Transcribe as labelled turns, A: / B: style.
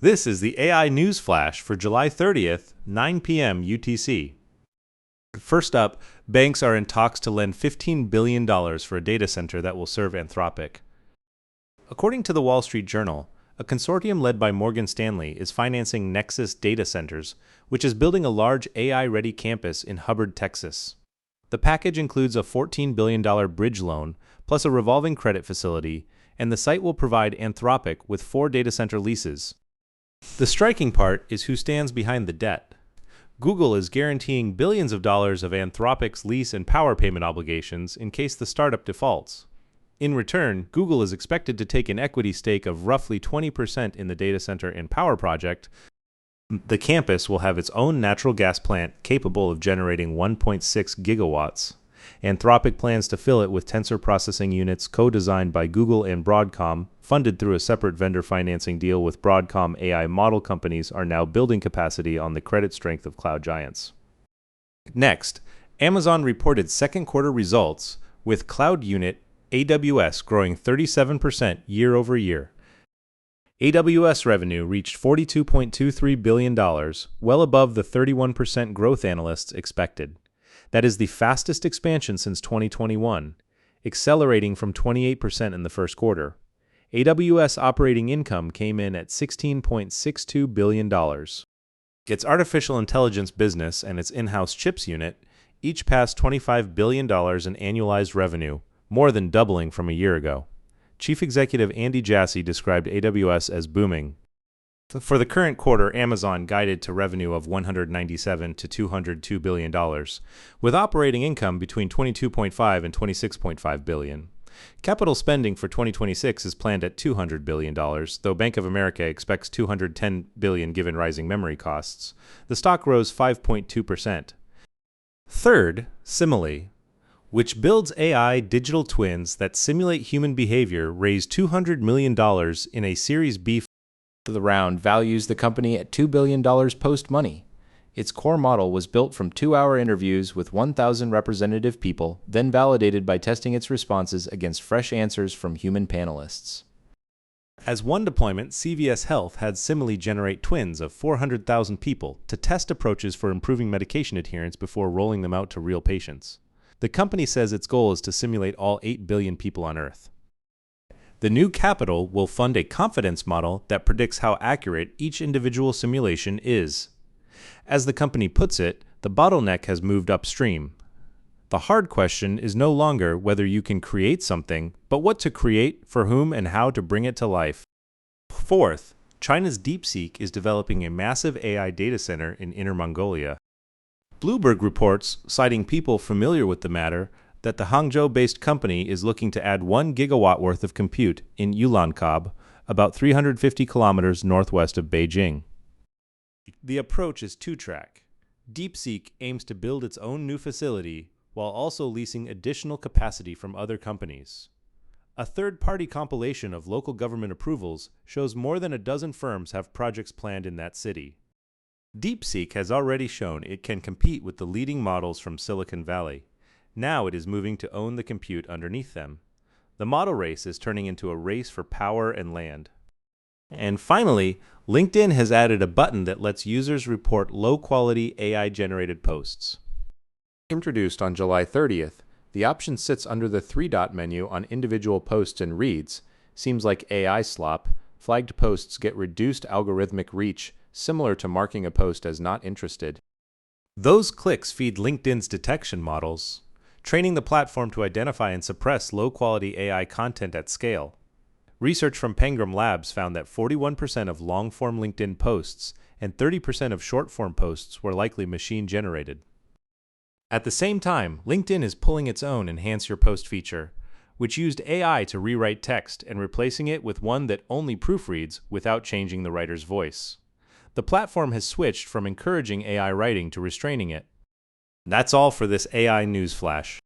A: This is the AI News Flash for July 30th, 9 p.m. UTC. First up, banks are in talks to lend $15 billion for a data center that will serve Anthropic. According to the Wall Street Journal, a consortium led by Morgan Stanley is financing Nexus Data Centers, which is building a large AI-ready campus in Hubbard, Texas. The package includes a $14 billion bridge loan, plus a revolving credit facility, and the site will provide Anthropic with 4 data center leases. The striking part is who stands behind the debt. Google is guaranteeing billions of dollars of Anthropic's lease and power payment obligations in case the startup defaults. In return, Google is expected to take an equity stake of roughly 20% in the data center and power project. The campus will have its own natural gas plant capable of generating 1.6 gigawatts. Anthropic plans to fill it with tensor processing units co-designed by Google and Broadcom, funded through a separate vendor financing deal with Broadcom. AI model companies are now building capacity on the credit strength of cloud giants. Next, Amazon reported second quarter results, with cloud unit AWS growing 37% year over year. AWS revenue reached $42.23 billion, well above the 31% growth analysts expected. That is the fastest expansion since 2021, accelerating from 28% in the first quarter. AWS operating income came in at $16.62 billion. Its artificial intelligence business and its in-house chips unit each passed $25 billion in annualized revenue, more than doubling from a year ago. Chief Executive Andy Jassy described AWS as booming. For the current quarter, Amazon guided to revenue of $197 to $202 billion, with operating income between $22.5 and $26.5 billion. Capital spending for 2026 is planned at $200 billion, though Bank of America expects $210 billion given rising memory costs. The stock rose 5.2%. Third, Simile, which builds AI digital twins that simulate human behavior, raised $200 million in a Series B.
B: The round values the company at $2 billion post-money. Its core model was built from 2-hour interviews with 1,000 representative people, then validated by testing its responses against fresh answers from human panelists.
A: As one deployment, CVS Health had Simile generate twins of 400,000 people to test approaches for improving medication adherence before rolling them out to real patients. The company says its goal is to simulate all 8 billion people on Earth. The new capital will fund a confidence model that predicts how accurate each individual simulation is. As the company puts it, the bottleneck has moved upstream. The hard question is no longer whether you can create something, but what to create, for whom, and how to bring it to life. Fourth, China's DeepSeek is developing a massive AI data center in Inner Mongolia. Bloomberg reports, citing people familiar with the matter, that the Hangzhou-based company is looking to add 1 gigawatt worth of compute in Ulankab, about 350 kilometers northwest of Beijing. The approach is two-track. DeepSeek aims to build its own new facility while also leasing additional capacity from other companies. A third-party compilation of local government approvals shows more than a dozen firms have projects planned in that city. DeepSeek has already shown it can compete with the leading models from Silicon Valley. Now it is moving to own the compute underneath them. The model race is turning into a race for power and land. And finally, LinkedIn has added a button that lets users report low-quality AI-generated posts.
B: Introduced on July 30th, the option sits under the 3-dot menu on individual posts and reads, "Seems like AI slop. Flagged posts get reduced algorithmic reach, similar to marking a post as not interested."
A: Those clicks feed LinkedIn's detection models, training the platform to identify and suppress low-quality AI content at scale. Research from Pengram Labs found that 41% of long-form LinkedIn posts and 30% of short-form posts were likely machine-generated. At the same time, LinkedIn is pulling its own Enhance Your Post feature, which used AI to rewrite text and replacing it with one that only proofreads without changing the writer's voice. The platform has switched from encouraging AI writing to restraining it. That's all for this AI News Flash.